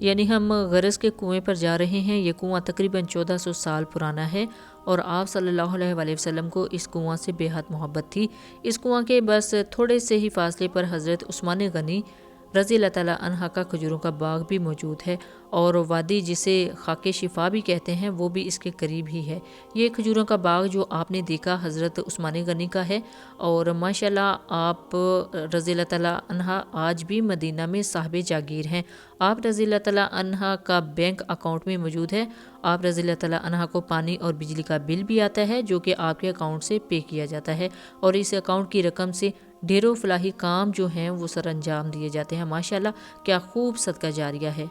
یعنی ہم غرض کے کنویں پر جا رہے ہیں۔ یہ کنواں تقریباً 1400 سال پرانا ہے اور آپ صلی اللہ علیہ وآلہ وسلم کو اس کنواں سے بے حد محبت تھی۔ اس کنواں کے بس تھوڑے سے ہی فاصلے پر حضرت عثمان غنی رضی اللہ تعالیٰ عنہ کا کھجوروں کا باغ بھی موجود ہے، اور وادی جسے خاک شفا بھی کہتے ہیں وہ بھی اس کے قریب ہی ہے۔ یہ کھجوروں کا باغ جو آپ نے دیکھا حضرت عثمان غنی کا ہے، اور ماشاءاللہ آپ رضی اللہ تعالیٰ عنہ آج بھی مدینہ میں صاحب جاگیر ہیں۔ آپ رضی اللہ تعالیٰ عنہ کا بینک اکاؤنٹ میں موجود ہے۔ آپ رضی اللہ تعالیٰ عنہ کو پانی اور بجلی کا بل بھی آتا ہے جو کہ آپ کے اکاؤنٹ سے پے کیا جاتا ہے، اور اس اکاؤنٹ کی رقم سے ڈھیروں فلاحی کام جو ہیں وہ سر انجام دیے جاتے ہیں۔ ماشاءاللہ کیا خوب صدقہ جاریہ ہے۔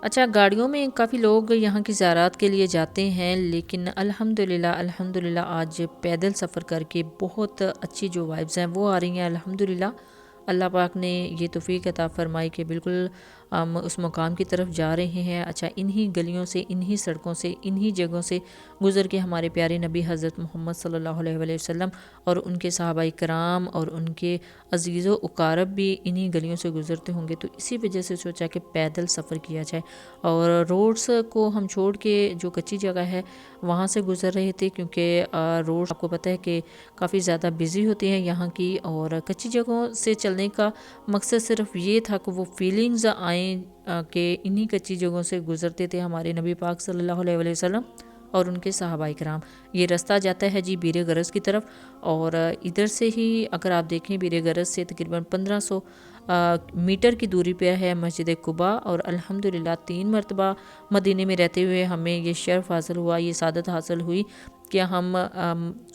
اچھا، گاڑیوں میں کافی لوگ یہاں کی زیارات کے لیے جاتے ہیں، لیکن الحمدللہ آج پیدل سفر کر کے بہت اچھی جو وائبز ہیں وہ آ رہی ہیں۔ الحمدللہ اللہ پاک نے یہ توفیق عطا فرمائی کہ بالکل ہم اس مقام کی طرف جا رہے ہیں۔ اچھا، انہی گلیوں سے، انہی سڑکوں سے، انہی جگہوں سے گزر کے ہمارے پیارے نبی حضرت محمد صلی اللہ علیہ وآلہ وسلم اور ان کے صحابہ کرام اور ان کے عزیز و اقارب بھی انہی گلیوں سے گزرتے ہوں گے، تو اسی وجہ سے سوچا کہ پیدل سفر کیا جائے۔ اور روڈز کو ہم چھوڑ کے جو کچی جگہ ہے وہاں سے گزر رہے تھے، کیونکہ روڈ آپ کو پتہ ہے کہ کافی زیادہ بزی ہوتی ہیں یہاں کی، اور کچی جگہوں سے چلنے کا مقصد صرف یہ تھا کہ وہ فیلنگز آئیں کہ انہی کچی جگہوں سے گزرتے تھے ہمارے نبی پاک صلی اللہ علیہ وآلہ وسلم اور ان کے صحابہ کرام۔ یہ رستہ جاتا ہے جی بیر غرض کی طرف، اور ادھر سے ہی اگر آپ دیکھیں بیر غرض سے تقریباً 1500 میٹر کی دوری پہ ہے مسجد قباء، اور الحمدللہ 3 مرتبہ مدینے میں رہتے ہوئے ہمیں یہ شرف حاصل ہوا، یہ سعادت حاصل ہوئی کہ ہم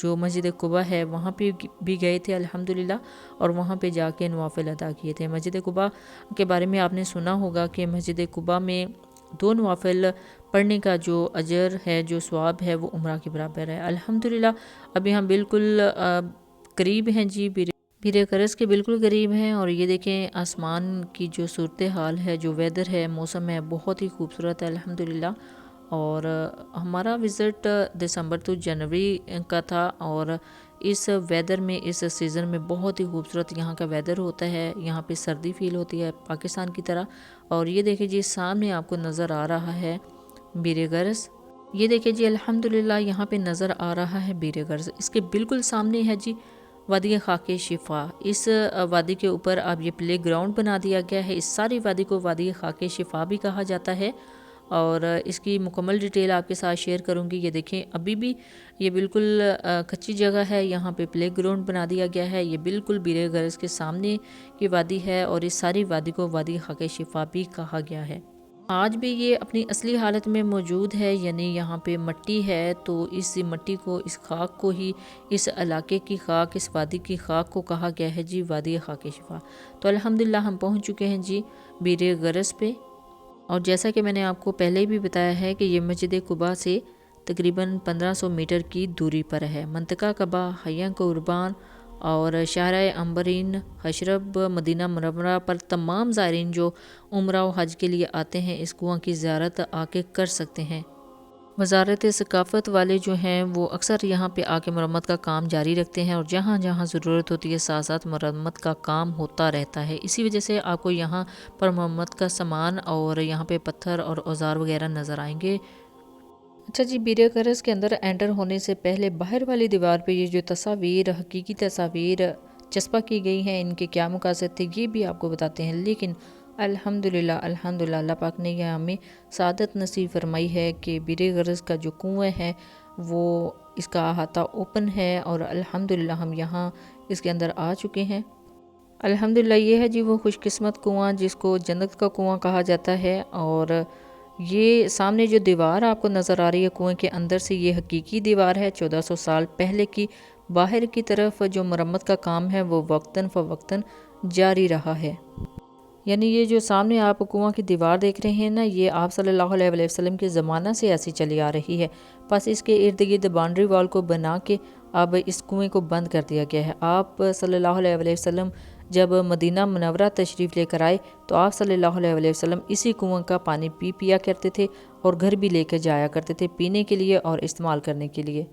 جو مسجد قباء ہے وہاں پہ بھی گئے تھے الحمدللہ، اور وہاں پہ جا کے نوافل ادا کیے تھے۔ مسجد قباء کے بارے میں آپ نے سنا ہوگا کہ مسجد قباء میں 2 نوافل پڑھنے کا جو اجر ہے، جو ثواب ہے، وہ عمرہ کے برابر ہے۔ الحمدللہ ابھی ہم بالکل قریب ہیں جی، بیر غرض کے بالکل قریب ہیں، اور یہ دیکھیں آسمان کی جو صورتحال ہے، جو ویدر ہے، موسم ہے، بہت ہی خوبصورت ہے الحمدللہ۔ اور ہمارا وزٹ دسمبر تو جنوری کا تھا، اور اس ویدر میں، اس سیزن میں بہت ہی خوبصورت یہاں کا ویدر ہوتا ہے۔ یہاں پہ سردی فیل ہوتی ہے پاکستان کی طرح، اور یہ دیکھیں جی سامنے آپ کو نظر آ رہا ہے بیر غرض۔ یہ دیکھیں جی الحمدللہ یہاں پہ نظر آ رہا ہے بیر غرض۔ اس کے بالکل سامنے ہے جی وادی خاک شفا۔ اس وادی کے اوپر اب یہ پلے گراؤنڈ بنا دیا گیا ہے۔ اس ساری وادی کو وادی خاک شفا بھی کہا جاتا ہے، اور اس کی مکمل ڈیٹیل آپ کے ساتھ شیئر کروں گی۔ یہ دیکھیں ابھی بھی یہ بالکل کچی جگہ ہے، یہاں پہ پلے گراؤنڈ بنا دیا گیا ہے۔ یہ بالکل بیر غرض کے سامنے کی وادی ہے، اور اس ساری وادی کو وادی خاک شفا بھی کہا گیا ہے۔ آج بھی یہ اپنی اصلی حالت میں موجود ہے، یعنی یہاں پہ مٹی ہے، تو اس مٹی کو، اس خاک کو ہی، اس علاقے کی خاک، اس وادی کی خاک کو کہا گیا ہے جی وادی خاک شفا۔ تو الحمدللہ ہم پہنچ چکے ہیں جی بیر غرض پہ، اور جیسا کہ میں نے آپ کو پہلے بھی بتایا ہے کہ یہ مسجد قباء سے تقریباً 1500 میٹر کی دوری پر ہے۔ منطقہ قباء، حیاں قربان اور شاہراہ عنبرین حشرب مدینہ منورہ پر تمام زائرین جو عمرہ و حج کے لیے آتے ہیں اس کنواں کی زیارت آ کے کر سکتے ہیں۔ وزارت ثقافت والے جو ہیں وہ اکثر یہاں پہ آ کے مرمت کا کام جاری رکھتے ہیں، اور جہاں جہاں ضرورت ہوتی ہے ساتھ ساتھ مرمت کا کام ہوتا رہتا ہے۔ اسی وجہ سے آپ کو یہاں پر مرمت کا سامان اور یہاں پہ پتھر اور اوزار وغیرہ نظر آئیں گے۔ اچھا جی، بیر غرض کے اندر انٹر ہونے سے پہلے باہر والی دیوار پہ یہ جو تصاویر، حقیقی تصاویر چسپاں کی گئی ہیں، ان کے کیا مقاصد تھے یہ بھی آپ کو بتاتے ہیں، لیکن الحمدللہ اللہ پاک نے یہ ہمیں سعادت نصیب فرمائی ہے کہ بیر غرض کا جو کنواں ہے وہ اس کا احاطہ اوپن ہے، اور الحمدللہ ہم یہاں اس کے اندر آ چکے ہیں۔ الحمدللہ یہ ہے جی وہ خوش قسمت کنواں جس کو جنت کا کنواں کہا جاتا ہے، اور یہ سامنے جو دیوار آپ کو نظر آ رہی ہے کنویں کے اندر سے، یہ حقیقی دیوار ہے 1400 سال پہلے کی۔ باہر کی طرف جو مرمت کا کام ہے وہ وقتاً فوقتاً جاری رہا ہے، یعنی یہ جو سامنے آپ کنواں کی دیوار دیکھ رہے ہیں نا، یہ آپ صلی اللہ علیہ وآلہ وسلم کے زمانہ سے ایسی چلی آ رہی ہے، بس اس کے ارد گرد باؤنڈری وال کو بنا کے اب اس کنویں کو بند کر دیا گیا ہے۔ آپ صلی اللہ علیہ وآلہ وسلم جب مدینہ منورہ تشریف لے کر آئے تو آپ صلی اللہ علیہ وآلہ وسلم اسی کنویں کا پانی پیا کرتے تھے، اور گھر بھی لے کے جایا کرتے تھے پینے کے لیے اور استعمال کرنے کے لیے۔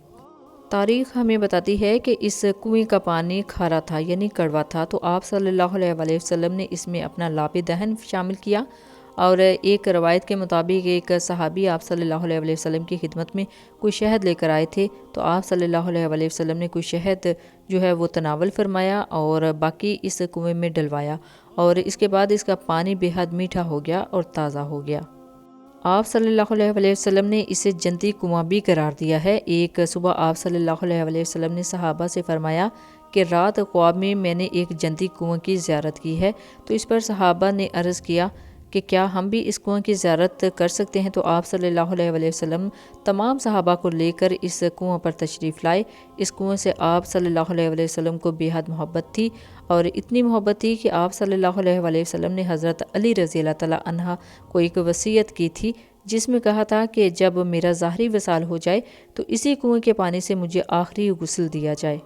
تاریخ ہمیں بتاتی ہے کہ اس کنویں کا پانی کھارا تھا، یعنی کڑوا تھا، تو آپ صلی اللہ علیہ وآلہ وسلم نے اس میں اپنا لاب دہن شامل کیا، اور ایک روایت کے مطابق ایک صحابی آپ صلی اللہ علیہ وسلم کی خدمت میں کوئی شہد لے کر آئے تھے، تو آپ صلی اللہ علیہ وسلم نے کوئی شہد جو ہے وہ تناول فرمایا اور باقی اس کنویں میں ڈلوایا، اور اس کے بعد اس کا پانی بے حد میٹھا ہو گیا اور تازہ ہو گیا۔ آپ صلی اللہ علیہ وسلم نے اسے جنتی کنواں بھی قرار دیا ہے۔ ایک صبح آپ صلی اللہ علیہ وسلم نے صحابہ سے فرمایا کہ رات خواب میں نے ایک جنتی کنواں کی زیارت کی ہے، تو اس پر صحابہ نے عرض کیا کہ کیا ہم بھی اس کنویں کی زیارت کر سکتے ہیں؟ تو آپ صلی اللہ علیہ وسلم تمام صحابہ کو لے کر اس کنواں پر تشریف لائے۔ اس کنویں سے آپ صلی اللہ علیہ وسلم کو بے حد محبت تھی، اور اتنی محبت تھی کہ آپ صلی اللہ علیہ وسلم نے حضرت علی رضی اللہ تعالیٰ عنہ کو ایک وصیت کی تھی، جس میں کہا تھا کہ جب میرا ظاہری وصال ہو جائے تو اسی کنویں کے پانی سے مجھے آخری غسل دیا جائے۔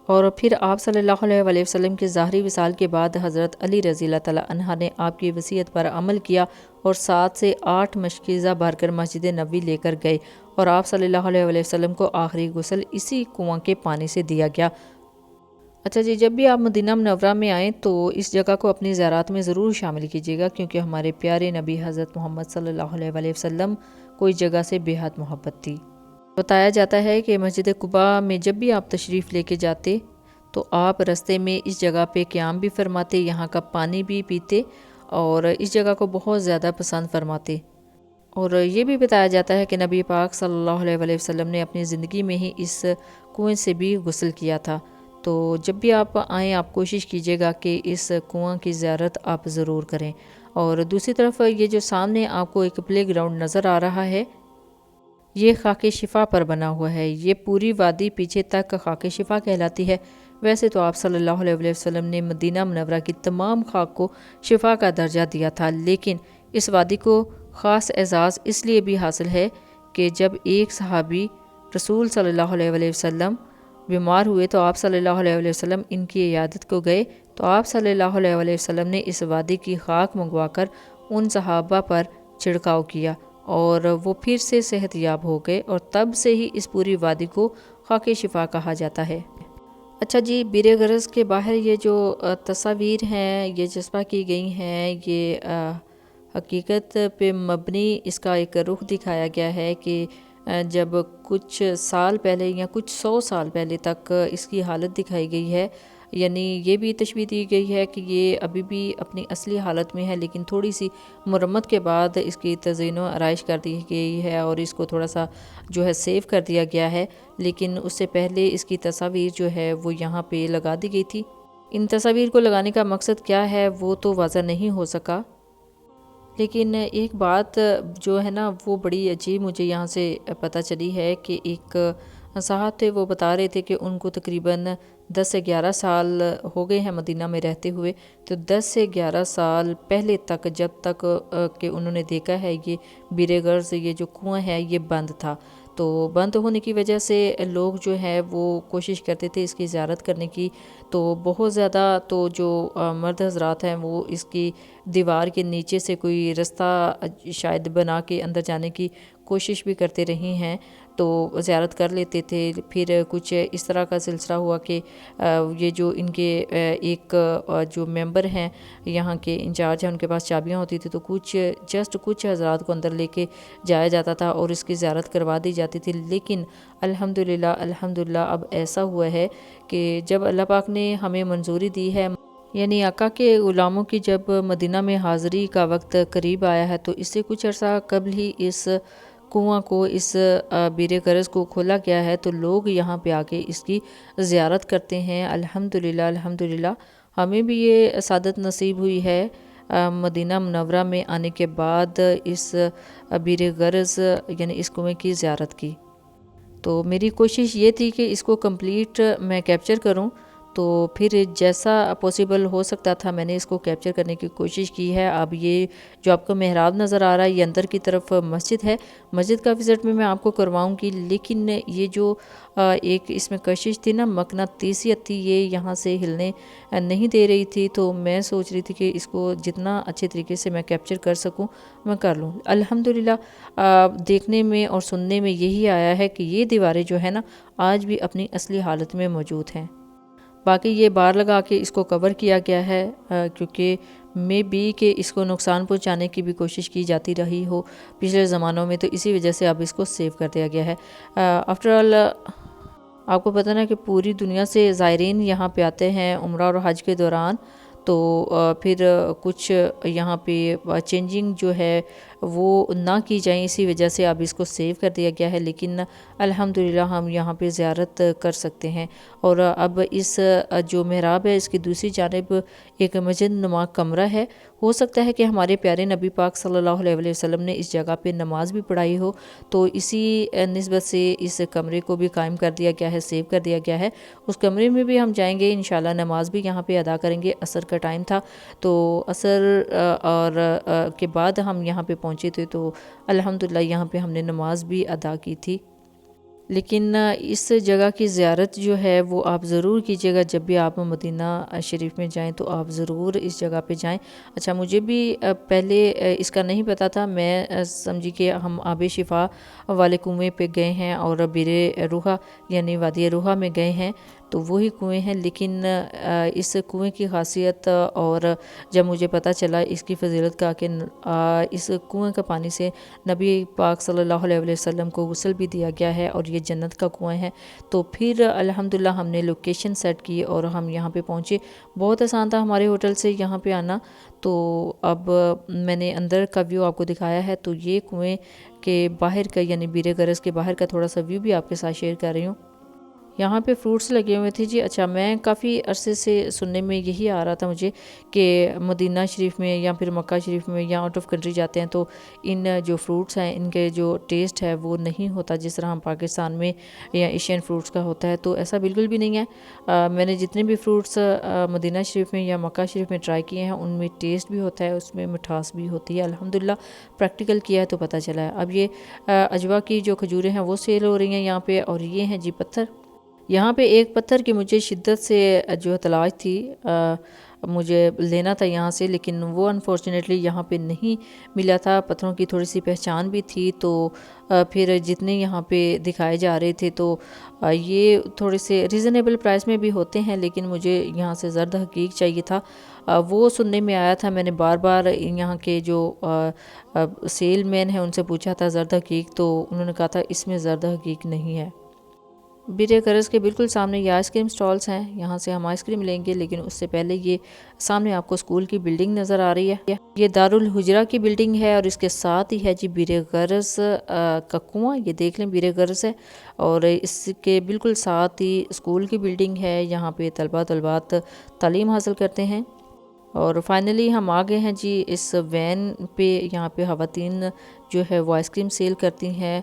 اور پھر آپ صلی اللہ علیہ وسلم کے ظاہری وصال کے بعد حضرت علی رضی اللہ تعالیٰ عنہ نے آپ کی وصیت پر عمل کیا اور 7 سے 8 مشکیزہ بھر کر مسجد نبوی لے کر گئے، اور آپ صلی اللہ علیہ وسلم کو آخری غسل اسی کنواں کے پانی سے دیا گیا۔ اچھا جی، جب بھی آپ مدینہ منورہ میں آئیں تو اس جگہ کو اپنی زیارات میں ضرور شامل کیجیے گا، کیونکہ ہمارے پیارے نبی حضرت محمد صلی اللہ علیہ وسلم کو اس جگہ سے بے حد محبت تھی۔ بتایا جاتا ہے کہ مسجد قباء میں جب بھی آپ تشریف لے کے جاتے تو آپ رستے میں اس جگہ پہ قیام بھی فرماتے، یہاں کا پانی بھی پیتے اور اس جگہ کو بہت زیادہ پسند فرماتے۔ اور یہ بھی بتایا جاتا ہے کہ نبی پاک صلی اللہ علیہ وسلم نے اپنی زندگی میں ہی اس کنویں سے بھی غسل کیا تھا۔ تو جب بھی آپ آئیں آپ کوشش کیجیے گا کہ اس کنواں کی زیارت آپ ضرور کریں۔ اور دوسری طرف یہ جو سامنے آپ کو ایک پلے گراؤنڈ نظر آ رہا ہے، یہ خاک شفا پر بنا ہوا ہے۔ یہ پوری وادی پیچھے تک خاک شفا کہلاتی ہے۔ ویسے تو آپ صلی اللہ علیہ وسلم نے مدینہ منورہ کی تمام خاک کو شفا کا درجہ دیا تھا، لیکن اس وادی کو خاص اعزاز اس لیے بھی حاصل ہے کہ جب ایک صحابی رسول صلی اللہ علیہ وسلم بیمار ہوئے تو آپ صلی اللہ علیہ وسلم ان کی عیادت کو گئے، تو آپ صلی اللہ علیہ وسلم نے اس وادی کی خاک منگوا کر ان صحابہ پر چھڑکاؤ کیا اور وہ پھر سے صحت یاب ہو گئے، اور تب سے ہی اس پوری وادی کو خاک شفا کہا جاتا ہے۔ اچھا جی، بیر غرض کے باہر یہ جو تصاویر ہیں یہ جذبہ کی گئی ہیں، یہ حقیقت پہ مبنی اس کا ایک رخ دکھایا گیا ہے کہ جب کچھ سال پہلے یا کچھ 100 سال پہلے تک اس کی حالت دکھائی گئی ہے، یعنی یہ بھی تشبیہ دی گئی ہے کہ یہ ابھی بھی اپنی اصلی حالت میں ہے، لیکن تھوڑی سی مرمت کے بعد اس کی تزئین و آرائش کر دی گئی ہے اور اس کو تھوڑا سا جو ہے سیو کر دیا گیا ہے، لیکن اس سے پہلے اس کی تصاویر جو ہے وہ یہاں پہ لگا دی گئی تھی۔ ان تصاویر کو لگانے کا مقصد کیا ہے وہ تو واضح نہیں ہو سکا، لیکن ایک بات جو ہے نا وہ بڑی عجیب مجھے یہاں سے پتہ چلی ہے کہ ایک صاحب تھے، وہ بتا رہے تھے کہ ان کو تقریباً 10 سے 11 سال ہو گئے ہیں مدینہ میں رہتے ہوئے، تو 10 سے 11 سال پہلے تک جب تک کہ انہوں نے دیکھا ہے یہ بیر غرض یہ جو کنواں ہے یہ بند تھا، تو بند ہونے کی وجہ سے لوگ جو ہے وہ کوشش کرتے تھے اس کی زیارت کرنے کی، تو بہت زیادہ تو جو مرد حضرات ہیں وہ اس کی دیوار کے نیچے سے کوئی رستہ شاید بنا کے اندر جانے کی کوشش بھی کرتے رہی ہیں، تو زیارت کر لیتے تھے۔ پھر کچھ اس طرح کا سلسلہ ہوا کہ یہ جو ان کے ایک جو ممبر ہیں یہاں کے انچارج ہیں ان کے پاس چابیاں ہوتی تھی، تو کچھ حضرات کو اندر لے کے جایا جاتا تھا اور اس کی زیارت کروا دی جاتی تھی، لیکن الحمدللہ اب ایسا ہوا ہے کہ جب اللہ پاک نے ہمیں منظوری دی ہے، یعنی آقا کے غلاموں کی جب مدینہ میں حاضری کا وقت قریب آیا ہے، تو اس سے کچھ عرصہ قبل ہی اس کنواں کو اس بیر غرض کو کھولا گیا ہے، تو لوگ یہاں پہ آ کے اس کی زیارت کرتے ہیں۔ الحمدللہ ہمیں بھی یہ سعادت نصیب ہوئی ہے مدینہ منورہ میں آنے کے بعد اس بیر غرض یعنی اس کنویں کی زیارت کی۔ تو میری کوشش یہ تھی کہ اس کو کمپلیٹ میں کیپچر کروں، تو پھر جیسا پوسیبل ہو سکتا تھا میں نے اس کو کیپچر کرنے کی کوشش کی ہے۔ اب یہ جو آپ کو محراب نظر آ رہا ہے یہ اندر کی طرف مسجد ہے، مسجد کا وزٹ میں آپ کو کرواؤں گی، لیکن یہ جو ایک اس میں کشش تھی نا، مقناطیسیت تھی، یہ یہاں سے ہلنے نہیں دے رہی تھی، تو میں سوچ رہی تھی کہ اس کو جتنا اچھے طریقے سے میں کیپچر کر سکوں میں کر لوں۔ الحمدللہ دیکھنے میں اور سننے میں یہی آیا ہے کہ یہ دیواریں جو ہے نا آج بھی اپنی اصلی حالت میں موجود ہیں۔ باقی یہ بار لگا کے اس کو کور کیا گیا ہے کیونکہ میں بھی کہ اس کو نقصان پہنچانے کی بھی کوشش کی جاتی رہی ہو پچھلے زمانوں میں، تو اسی وجہ سے اب اس کو سیو کر دیا گیا ہے۔ آفٹر آل آپ کو پتہ نا کہ پوری دنیا سے زائرین یہاں پہ آتے ہیں عمرہ اور حج کے دوران، تو پھر کچھ یہاں پہ چینجنگ جو ہے وہ نہ کی جائیں، اسی وجہ سے اب اس کو سیو کر دیا گیا ہے، لیکن الحمدللہ ہم یہاں پہ زیارت کر سکتے ہیں۔ اور اب اس جو محراب ہے اس کی دوسری جانب ایک مسجد نما کمرہ ہے، ہو سکتا ہے کہ ہمارے پیارے نبی پاک صلی اللہ علیہ وسلم نے اس جگہ پہ نماز بھی پڑھائی ہو، تو اسی نسبت سے اس کمرے کو بھی قائم کر دیا گیا ہے، سیو کر دیا گیا ہے۔ اس کمرے میں بھی ہم جائیں گے انشاءاللہ، نماز بھی یہاں پہ ادا کریں گے۔ عصر کا ٹائم تھا، تو عصر اور کے بعد ہم یہاں پہ پہنچے تھے، تو الحمدللہ یہاں پہ ہم نے نماز بھی ادا کی تھی۔ لیکن اس جگہ کی زیارت جو ہے وہ آپ ضرور کیجیے گا، جب بھی آپ مدینہ شریف میں جائیں تو آپ ضرور اس جگہ پہ جائیں۔ اچھا، مجھے بھی پہلے اس کا نہیں پتہ تھا، میں سمجھی کہ ہم آب شفا والے کنویں پہ گئے ہیں اور بیر روحا یعنی وادی روحا میں گئے ہیں، تو وہی کنویں ہیں۔ لیکن اس کنویں کی خاصیت اور جب مجھے پتہ چلا اس کی فضیلت کا کہ اس کنویں کا پانی سے نبی پاک صلی اللہ علیہ وسلم کو غسل بھی دیا گیا ہے اور یہ جنت کا کنواں ہے، تو پھر الحمدللہ ہم نے لوکیشن سیٹ کی اور ہم یہاں پہ پہنچے۔ بہت آسان تھا ہمارے ہوٹل سے یہاں پہ آنا۔ تو اب میں نے اندر کا ویو آپ کو دکھایا ہے، تو یہ کنویں کے باہر کا یعنی بیر گرز کے باہر کا تھوڑا سا ویو بھی آپ کے ساتھ شیئر کر رہی ہوں۔ یہاں پہ فروٹس لگے ہوئے تھے جی۔ اچھا، میں کافی عرصے سے سننے میں یہی آ رہا تھا مجھے کہ مدینہ شریف میں یا پھر مکہ شریف میں یا آؤٹ آف کنٹری جاتے ہیں تو ان جو فروٹس ہیں ان کے جو ٹیسٹ ہے وہ نہیں ہوتا جس طرح ہم پاکستان میں یا ایشین فروٹس کا ہوتا ہے، تو ایسا بالکل بھی نہیں ہے۔ میں نے جتنے بھی فروٹس مدینہ شریف میں یا مکہ شریف میں ٹرائی کیے ہیں ان میں ٹیسٹ بھی ہوتا ہے، اس میں مٹھاس بھی ہوتی ہے، الحمدللہ پریکٹیکل کیا ہے تو پتہ چلا ہے۔ اب یہ اجوا کی جو کھجوریں ہیں وہ سیل ہو رہی ہیں یہاں پہ، اور یہ ہیں جی پتھر۔ یہاں پہ ایک پتھر کی مجھے شدت سے جو تلاش تھی، مجھے لینا تھا یہاں سے، لیکن وہ انفارچونیٹلی یہاں پہ نہیں ملا تھا۔ پتھروں کی تھوڑی سی پہچان بھی تھی، تو پھر جتنے یہاں پہ دکھائے جا رہے تھے تو یہ تھوڑے سے ریزنیبل پرائس میں بھی ہوتے ہیں، لیکن مجھے یہاں سے زرد حقیق چاہیے تھا۔ وہ سننے میں آیا تھا، میں نے بار بار یہاں کے جو سیل مین ہیں ان سے پوچھا تھا زرد حقیق، تو انہوں نے کہا تھا اس میں زرد حقیق نہیں ہے۔ بیر گرز کے بالکل سامنے یہ آئس کریم سٹالز ہیں، یہاں سے ہم آئس کریم لیں گے، لیکن اس سے پہلے یہ سامنے آپ کو اسکول کی بلڈنگ نظر آ رہی ہے۔ یہ دارالحجرہ کی بلڈنگ ہے اور اس کے ساتھ ہی ہے جی بیر گرز کا کنواں، یہ دیکھ لیں بیر گرز ہے، اور اس کے بالکل ساتھ ہی اسکول کی بلڈنگ ہے، یہاں پہ طلبات تعلیم حاصل کرتے ہیں۔ اور فائنلی ہم آ گئے ہیں جی اس وین پہ، یہاں پہ خواتین جو ہے وہ آئس کریم سیل کرتی ہیں۔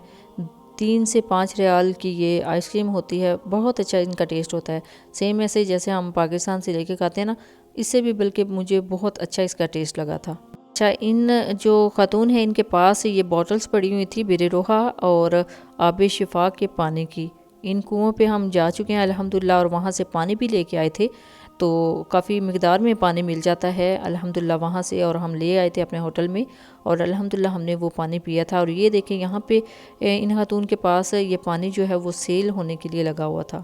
3 سے 5 ریال کی یہ آئس کریم ہوتی ہے، بہت اچھا ان کا ٹیسٹ ہوتا ہے، سیم ایسے جیسے ہم پاکستان سے لے کے کھاتے ہیں نا، اس سے بھی بلکہ مجھے بہت اچھا اس کا ٹیسٹ لگا تھا۔ اچھا، ان جو خاتون ہیں ان کے پاس یہ بوٹلز پڑی ہوئی تھی بیر روحا اور آب شفا کے پانی کی۔ ان کنووں پہ ہم جا چکے ہیں الحمدللہ، اور وہاں سے پانی بھی لے کے آئے تھے، تو کافی مقدار میں پانی مل جاتا ہے الحمدللہ وہاں سے، اور ہم لے آئے تھے اپنے ہوٹل میں، اور الحمدللہ ہم نے وہ پانی پیا تھا۔ اور یہ دیکھیں یہاں پہ ان خاتون کے پاس یہ پانی جو ہے وہ سیل ہونے کے لیے لگا ہوا تھا۔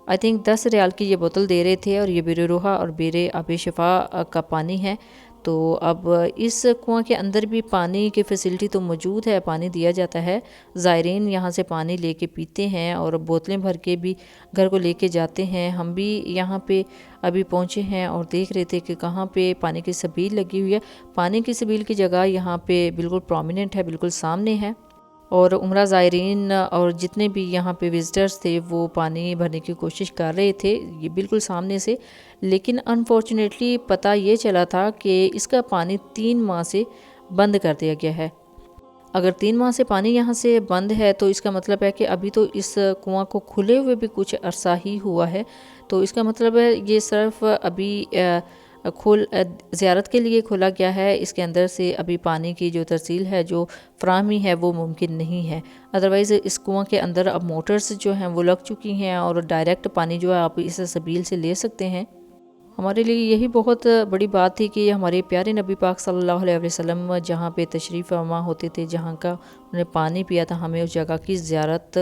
آئی تھنک 10 ریال کی یہ بوتل دے رہے تھے، اور یہ بیر روحا اور بیر آب شفا کا پانی ہے۔ تو اب اس کنواں کے اندر بھی پانی کی فیسلٹی تو موجود ہے، پانی دیا جاتا ہے، زائرین یہاں سے پانی لے کے پیتے ہیں اور بوتلیں بھر کے بھی گھر کو لے کے جاتے ہیں۔ ہم بھی یہاں پہ ابھی پہنچے ہیں اور دیکھ رہے تھے کہ کہاں پہ پانی کی سبیل لگی ہوئی ہے۔ پانی کی سبیل کی جگہ یہاں پہ بالکل پرومیننٹ ہے، بالکل سامنے ہے، اور عمرہ زائرین اور جتنے بھی یہاں پہ وزٹرز تھے وہ پانی بھرنے کی کوشش کر رہے تھے، یہ بالکل سامنے سے، لیکن انفارچونیٹلی پتہ یہ چلا تھا کہ اس کا پانی 3 ماہ سے بند کر دیا گیا ہے۔ اگر 3 ماہ سے پانی یہاں سے بند ہے تو اس کا مطلب ہے کہ ابھی تو اس کنواں کو کھلے ہوئے بھی کچھ عرصہ ہی ہوا ہے، تو اس کا مطلب ہے یہ صرف ابھی زیارت کے لیے کھولا گیا ہے، اس کے اندر سے ابھی پانی کی جو ترسیل ہے، جو فراہمی ہے وہ ممکن نہیں ہے۔ ادروائز اس کنواں کے اندر اب موٹرز جو ہیں وہ لگ چکی ہیں اور ڈائریکٹ پانی جو ہے آپ اس سبیل سے لے سکتے ہیں۔ ہمارے لیے یہی بہت بڑی بات تھی کہ ہمارے پیارے نبی پاک صلی اللہ علیہ وسلم جہاں پہ تشریف فرما ہوتے تھے، جہاں کا انہوں نے پانی پیا تھا، ہمیں اس جگہ کی زیارت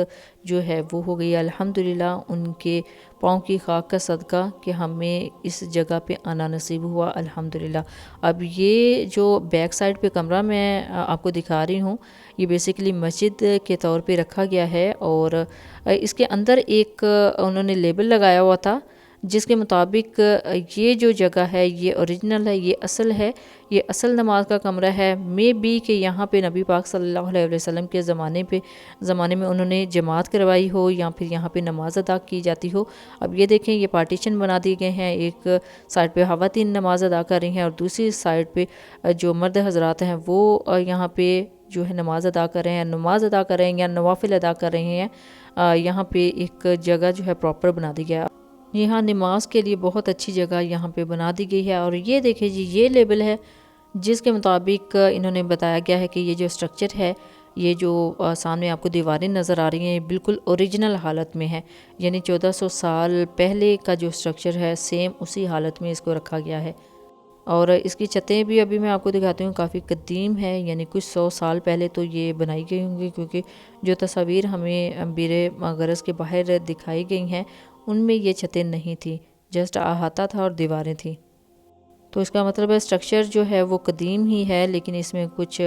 جو ہے وہ ہو گئی الحمدللہ ان کے پاؤں کی خاک کا صدقہ کہ ہمیں اس جگہ پہ آنا نصیب ہوا الحمدللہ۔ اب یہ جو بیک سائڈ پہ کمرہ میں آپ کو دکھا رہی ہوں، یہ بیسیکلی مسجد کے طور پہ رکھا گیا ہے، اور اس کے اندر ایک انہوں نے لیبل لگایا ہوا تھا جس کے مطابق یہ جو جگہ ہے یہ اوریجنل ہے، یہ اصل ہے، یہ اصل نماز کا کمرہ ہے۔ مے بی کہ یہاں پہ نبی پاک صلی اللہ علیہ وسلم کے زمانے میں انہوں نے جماعت کروائی ہو یا پھر یہاں پہ نماز ادا کی جاتی ہو۔ اب یہ دیکھیں یہ پارٹیشن بنا دیے گئے ہیں، ایک سائڈ پہ خواتین نماز ادا کر رہی ہیں اور دوسری سائڈ پہ جو مرد حضرات ہیں وہ یہاں پہ جو ہے نماز ادا کر رہے ہیں یا نوافل ادا کر رہے ہیں۔ یہاں پہ ایک جگہ جو ہے پراپر بنا دی گیا، یہاں نماز کے لیے بہت اچھی جگہ یہاں پہ بنا دی گئی ہے۔ اور یہ دیکھیں جی یہ لیبل ہے جس کے مطابق انہوں نے بتایا گیا ہے کہ یہ جو سٹرکچر ہے، یہ جو سامنے آپ کو دیواریں نظر آ رہی ہیں، یہ بالکل اوریجنل حالت میں ہے، یعنی 1400 سال پہلے کا جو سٹرکچر ہے سیم اسی حالت میں اس کو رکھا گیا ہے۔ اور اس کی چھتیں بھی ابھی میں آپ کو دکھاتی ہوں، کافی قدیم ہے، یعنی کچھ 100 سال پہلے تو یہ بنائی گئی ہوں گی، کیونکہ جو تصاویر ہمیں بیر غرض کے باہر دکھائی گئی ہیں ان میں یہ چھتیں نہیں تھیں، جسٹ احاطہ تھا اور دیواریں تھیں۔ تو اس کا مطلب ہے سٹرکچر جو ہے وہ قدیم ہی ہے، لیکن اس میں کچھ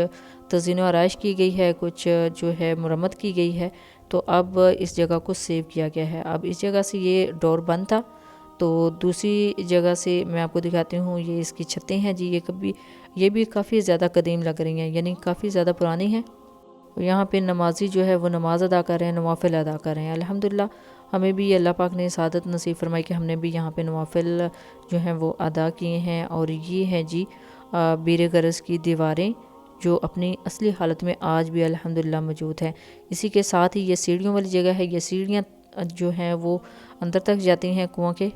تزئین و آرائش کی گئی ہے، کچھ جو ہے مرمت کی گئی ہے، تو اب اس جگہ کو سیو کیا گیا ہے۔ اب اس جگہ سے یہ ڈور بند تھا، تو دوسری جگہ سے میں آپ کو دکھاتی ہوں، یہ اس کی چھتیں ہیں جی، یہ بھی کافی زیادہ قدیم لگ رہی ہیں، یعنی کافی زیادہ پرانی ہیں۔ یہاں پہ نمازی جو ہے وہ نماز ادا کر رہے ہیں، نوافل ادا کر رہے ہیں الحمدللہ۔ ہمیں بھی اللہ پاک نے سعادت نصیب فرمائی کہ ہم نے بھی یہاں پہ نوافل جو ہیں وہ ادا کیے ہیں۔ اور یہ ہیں جی بیر غرض کی دیواریں جو اپنی اصلی حالت میں آج بھی الحمدللہ موجود ہیں۔ اسی کے ساتھ ہی یہ سیڑھیوں والی جگہ ہے، یہ سیڑھیاں جو ہیں وہ اندر تک جاتی ہیں کنواں کے۔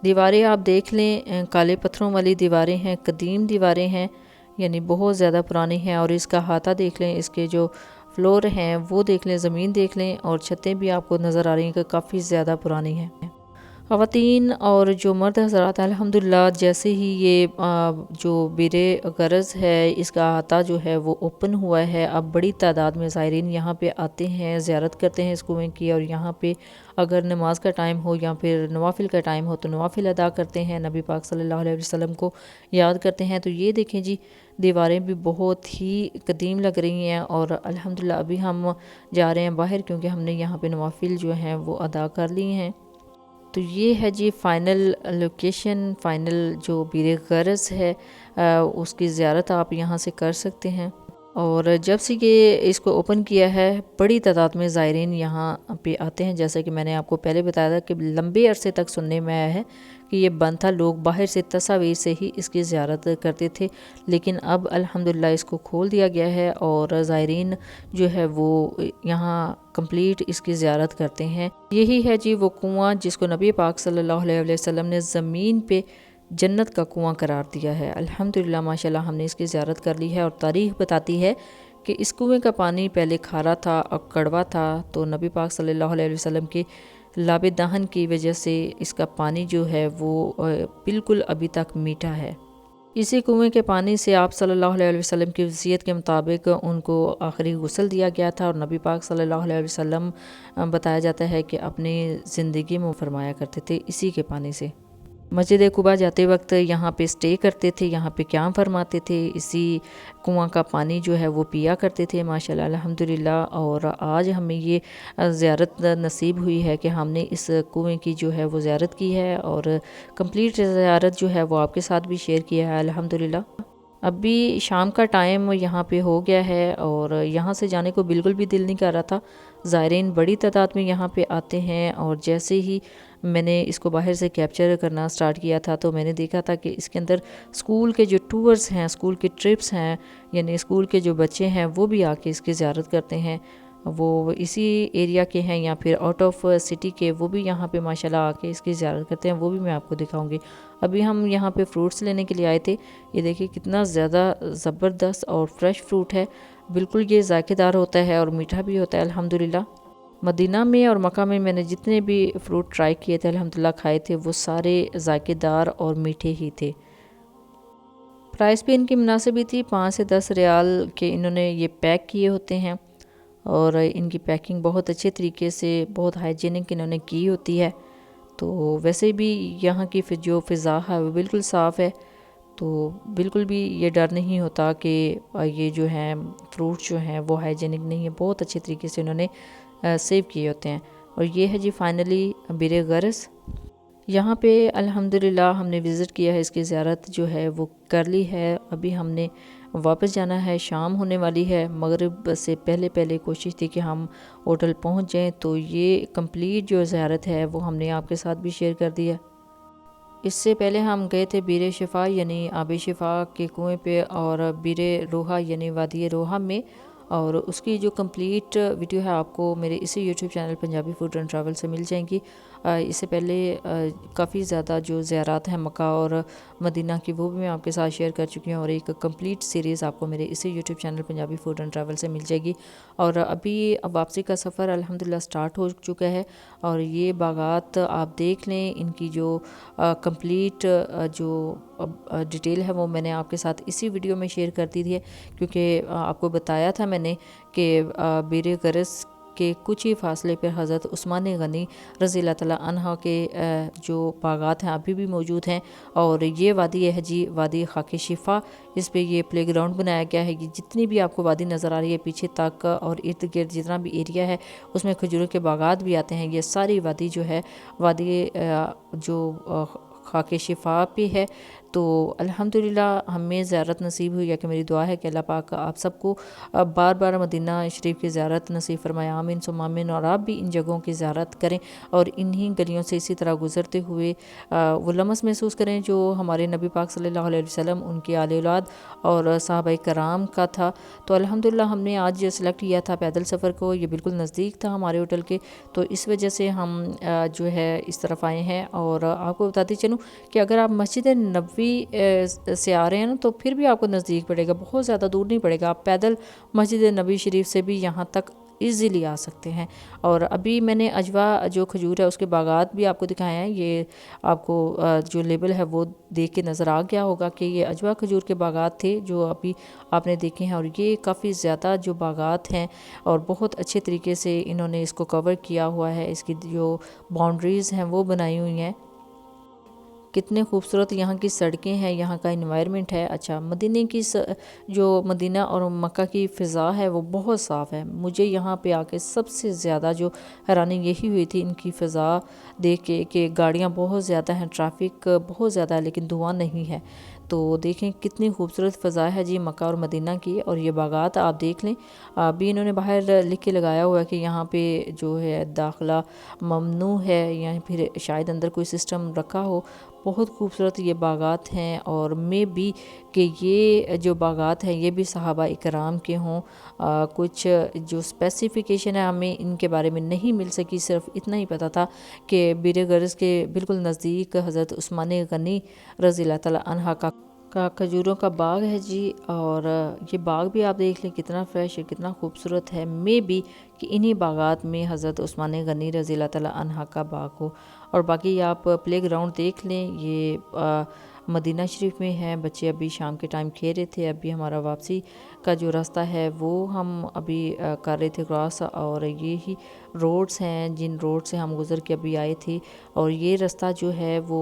دیواریں آپ دیکھ لیں، کالے پتھروں والی دیواریں ہیں، قدیم دیواریں ہیں، یعنی بہت زیادہ پرانی ہیں۔ اور اس کا احاطہ دیکھ لیں، اس کے جو فلور ہیں وہ دیکھ لیں، زمین دیکھ لیں، اور چھتیں بھی آپ کو نظر آ رہی ہیں کہ کافی زیادہ پرانی ہیں۔ خواتین اور جو مرد حضرات الحمدللہ جیسے ہی یہ جو بیر غرض ہے اس کا احاطہ جو ہے وہ اوپن ہوا ہے، اب بڑی تعداد میں زائرین یہاں پہ آتے ہیں، زیارت کرتے ہیں اس کنویں کی، اور یہاں پہ اگر نماز کا ٹائم ہو یا پھر نوافل کا ٹائم ہو تو نوافل ادا کرتے ہیں، نبی پاک صلی اللہ علیہ وسلم کو یاد کرتے ہیں۔ تو یہ دیکھیں جی دیواریں بھی بہت ہی قدیم لگ رہی ہیں، اور الحمدللہ ابھی ہم جا رہے ہیں باہر کیونکہ ہم نے یہاں پہ نوافل جو ہیں وہ ادا کر لی ہیں۔ تو یہ ہے جی فائنل لوکیشن، فائنل جو بیر غرض ہے اس کی زیارت آپ یہاں سے کر سکتے ہیں۔ اور جب سے یہ اس کو اوپن کیا ہے بڑی تعداد میں زائرین یہاں پہ آتے ہیں، جیسا کہ میں نے آپ کو پہلے بتایا تھا کہ لمبے عرصے تک سننے میں آیا ہے کہ یہ بند تھا، لوگ باہر سے تصاویر سے ہی اس کی زیارت کرتے تھے، لیکن اب الحمدللہ اس کو کھول دیا گیا ہے اور زائرین جو ہے وہ یہاں کمپلیٹ اس کی زیارت کرتے ہیں۔ یہی ہے جی وہ کنواں جس کو نبی پاک صلی اللہ علیہ وسلم نے زمین پہ جنت کا کنواں قرار دیا ہے۔ الحمدللہ ماشاءاللہ ہم نے اس کی زیارت کر لی ہے، اور تاریخ بتاتی ہے کہ اس کنویں کا پانی پہلے کھارا تھا اور کڑوا تھا، تو نبی پاک صلی اللہ علیہ وسلم کے لاب دہن کی وجہ سے اس کا پانی جو ہے وہ بالکل ابھی تک میٹھا ہے۔ اسی کنویں کے پانی سے آپ صلی اللہ علیہ وسلم کی وصیت کے مطابق ان کو آخری غسل دیا گیا تھا، اور نبی پاک صلی اللہ علیہ وسلم بتایا جاتا ہے کہ اپنی زندگی میں فرمایا کرتے تھے اسی کے پانی سے۔ مسجد قباء جاتے وقت یہاں پہ سٹے کرتے تھے، یہاں پہ قیام فرماتے تھے، اسی کنواں کا پانی جو ہے وہ پیا کرتے تھے ماشاءاللہ الحمدللہ۔ اور آج ہمیں یہ زیارت نصیب ہوئی ہے کہ ہم نے اس کنویں کی جو ہے وہ زیارت کی ہے، اور کمپلیٹ زیارت جو ہے وہ آپ کے ساتھ بھی شیئر کیا ہے الحمدللہ۔ اب بھی شام کا ٹائم یہاں پہ ہو گیا ہے اور یہاں سے جانے کو بالکل بھی دل نہیں کر رہا تھا۔ زائرین بڑی تعداد میں یہاں پہ آتے ہیں، اور جیسے ہی میں نے اس کو باہر سے کیپچر کرنا سٹارٹ کیا تھا تو میں نے دیکھا تھا کہ اس کے اندر اسکول کے جو ٹورز ہیں، اسکول کے ٹرپس ہیں، یعنی اسکول کے جو بچے ہیں وہ بھی آ کے اس کی زیارت کرتے ہیں، وہ اسی ایریا کے ہیں یا پھر آؤٹ آف سٹی کے، وہ بھی یہاں پہ ماشاءاللہ آ کے اس کی زیارت کرتے ہیں، وہ بھی میں آپ کو دکھاؤں گی۔ ابھی ہم یہاں پہ فروٹس لینے کے لیے آئے تھے، یہ دیکھیں کتنا زیادہ زبردست اور فریش فروٹ ہے، بالکل یہ ذائقے دار ہوتا ہے اور میٹھا بھی ہوتا ہے الحمدللہ۔ مدینہ میں اور مکہ میں نے جتنے بھی فروٹ ٹرائی کیے تھے الحمدللہ کھائے تھے، وہ سارے ذائقے دار اور میٹھے ہی تھے۔ پرائس بھی ان کی مناسب ہی تھی، 5 سے 10 ریال کے انہوں نے یہ پیک کیے ہوتے ہیں، اور ان کی پیکنگ بہت اچھے طریقے سے، بہت ہائیجینک انہوں نے کی ہوتی ہے۔ تو ویسے بھی یہاں کی جو فضا ہے وہ بالکل صاف ہے، تو بالکل بھی یہ ڈر نہیں ہوتا کہ یہ جو ہیں فروٹ جو ہیں وہ ہائیجینک نہیں ہے، بہت اچھے طریقے سے انہوں نے سیو کیے ہوتے ہیں۔ اور یہ ہے جی فائنلی بیر غرض۔ یہاں پہ الحمدللہ ہم نے وزٹ کیا ہے، اس کی زیارت جو ہے وہ کر لی ہے۔ ابھی ہم نے واپس جانا ہے، شام ہونے والی ہے، مغرب سے پہلے کوشش تھی کہ ہم ہوٹل پہنچ جائیں، تو یہ کمپلیٹ جو زیارت ہے وہ ہم نے آپ کے ساتھ بھی شیئر کر دی ہے۔ اس سے پہلے ہم گئے تھے بیر شفا یعنی آب شفا کے کنویں پہ، اور بیر روحا یعنی وادی روحا میں، اور اس کی جو کمپلیٹ ویڈیو ہے آپ کو میرے اسی YouTube channel Punjabi food and travel سے مل جائیں گی۔ اس سے پہلے کافی زیادہ جو زیارات ہیں مکہ اور مدینہ کی، وہ بھی میں آپ کے ساتھ شیئر کر چکی ہوں، اور ایک کمپلیٹ سیریز آپ کو میرے اسی YouTube channel Punjabi food and travel سے مل جائے گی۔ اور ابھی واپسی کا سفر الحمدللہ سٹارٹ ہو چکا ہے، اور یہ باغات آپ دیکھ لیں، ان کی جو کمپلیٹ جو ڈیٹیل ہے وہ میں نے آپ کے ساتھ اسی ویڈیو میں شیئر کر دی تھی، کیونکہ آپ کو بتایا تھا میں نے کہ بیر غرض کے کچھ ہی فاصلے پر حضرت عثمان غنی رضی اللہ تعالیٰ عنہ کے جو باغات ہیں ابھی بھی موجود ہیں۔ اور یہ وادی ہے جی وادی خاک شفا، اس پہ یہ پلے گراؤنڈ بنایا گیا ہے۔ یہ جتنی بھی آپ کو وادی نظر آ رہی ہے پیچھے تک، اور ارد گرد جتنا بھی ایریا ہے اس میں کھجوروں کے باغات بھی آتے ہیں۔ یہ ساری وادی جو ہے وادی جو خاک شفا پہ ہے۔ تو الحمدللہ ہمیں زیارت نصیب ہوئی ہے، کہ میری دعا ہے کہ اللہ پاک آپ سب کو بار بار مدینہ شریف کی زیارت نصیب فرمائے، آمین ثم آمین، اور آپ بھی ان جگہوں کی زیارت کریں، اور انہی گلیوں سے اسی طرح گزرتے ہوئے وہ لمس محسوس کریں جو ہمارے نبی پاک صلی اللہ علیہ وسلم، ان کی آل اولاد اور صحابہ کرام کا تھا۔ تو الحمدللہ ہم نے آج سلیکٹ کیا تھا پیدل سفر کو، یہ بالکل نزدیک تھا ہمارے ہوٹل کے، تو اس وجہ سے ہم جو ہے اس طرف آئے ہیں۔ اور آپ کو بتاتی چلوں کہ اگر آپ مسجد نبوی سے آ رہے ہیں نا، تو پھر بھی آپ کو نزدیک پڑے گا، بہت زیادہ دور نہیں پڑے گا، آپ پیدل مسجد نبوی شریف سے بھی یہاں تک ایزیلی آ سکتے ہیں۔ اور ابھی میں نے اجوا جو کھجور ہے اس کے باغات بھی آپ کو دکھائے ہیں، یہ آپ کو جو لیبل ہے وہ دیکھ کے نظر آ گیا ہوگا کہ یہ اجوا کھجور کے باغات تھے جو ابھی آپ نے دیکھے ہیں۔ اور یہ کافی زیادہ جو باغات ہیں، اور بہت اچھے طریقے سے انہوں نے اس کو کور کیا ہوا ہے، اس کی جو باؤنڈریز ہیں وہ بنائی ہوئی ہیں۔ کتنے خوبصورت یہاں کی سڑکیں ہیں، یہاں کا انوائرمنٹ ہے۔ اچھا، مدینہ کی جو مدینہ اور مکہ کی فضا ہے وہ بہت صاف ہے۔ مجھے یہاں پہ آ کے سب سے زیادہ جو حیرانی یہی ہوئی تھی ان کی فضا دیکھ کے، کہ گاڑیاں بہت زیادہ ہیں، ٹریفک بہت زیادہ ہے، لیکن دھواں نہیں ہے۔ تو دیکھیں کتنی خوبصورت فضا ہے جی مکہ اور مدینہ کی۔ اور یہ باغات آپ دیکھ لیں، ابھی انہوں نے باہر لکھ کے لگایا ہوا ہے کہ یہاں پہ جو ہے داخلہ ممنوع ہے، یا پھر شاید اندر کوئی سسٹم رکھا ہو۔ بہت خوبصورت یہ باغات ہیں، اور میں بھی کہ یہ جو باغات ہیں یہ بھی صحابہ اکرام کے ہوں۔ کچھ جو اسپیسیفیکیشن ہے ہمیں ان کے بارے میں نہیں مل سکی، صرف اتنا ہی پتہ تھا کہ بیر غرض کے بالکل نزدیک حضرت عثمان غنی رضی اللہ تعالیٰ عنہ کا کھجوروں کا باغ ہے جی۔ اور یہ باغ بھی آپ دیکھ لیں کتنا فریش ہے، کتنا خوبصورت ہے، میں بھی کہ انہی باغات میں حضرت عثمان غنی رضی اللہ تعالیٰ عنہ کا باغ ہو۔ اور باقی آپ پلے گراؤنڈ دیکھ لیں، یہ مدینہ شریف میں ہے۔ بچے ابھی شام کے ٹائم کھیل رہے تھے۔ ابھی ہمارا واپسی کا جو راستہ ہے وہ ہم ابھی کر رہے تھے کراس، اور یہی روڈز ہیں جن روڈ سے ہم گزر کے ابھی آئے تھے۔ اور یہ راستہ جو ہے وہ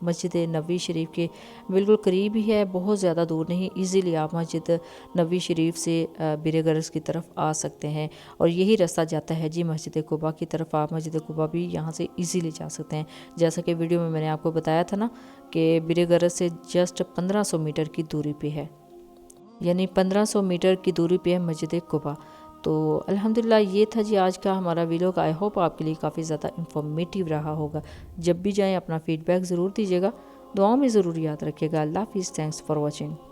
مسجد نبوی شریف کے بالکل قریب ہی ہے، بہت زیادہ دور نہیں، ایزیلی آپ مسجد نبوی شریف سے بیر غرض کی طرف آ سکتے ہیں۔ اور یہی راستہ جاتا ہے جی مسجد قباء کی طرف، آپ مسجد قباء بھی یہاں سے ایزیلی جا سکتے ہیں۔ جیسا کہ ویڈیو میں نے آپ کو بتایا تھا نا کہ بیر غرض سے جسٹ 1500 میٹر کی دوری پہ ہے، یعنی 1500 میٹر کی دوری پہ ہے مسجد قباء۔ تو الحمدللہ یہ تھا جی آج کا ہمارا ویلوگ۔ آئی ہوپ آپ کے لیے کافی زیادہ انفارمیٹیو رہا ہوگا۔ جب بھی جائیں اپنا فیڈ بیک ضرور دیجیے گا، دعاؤں میں ضرور یاد رکھیے گا۔ اللہ حافظ، تھینکس فار واچنگ۔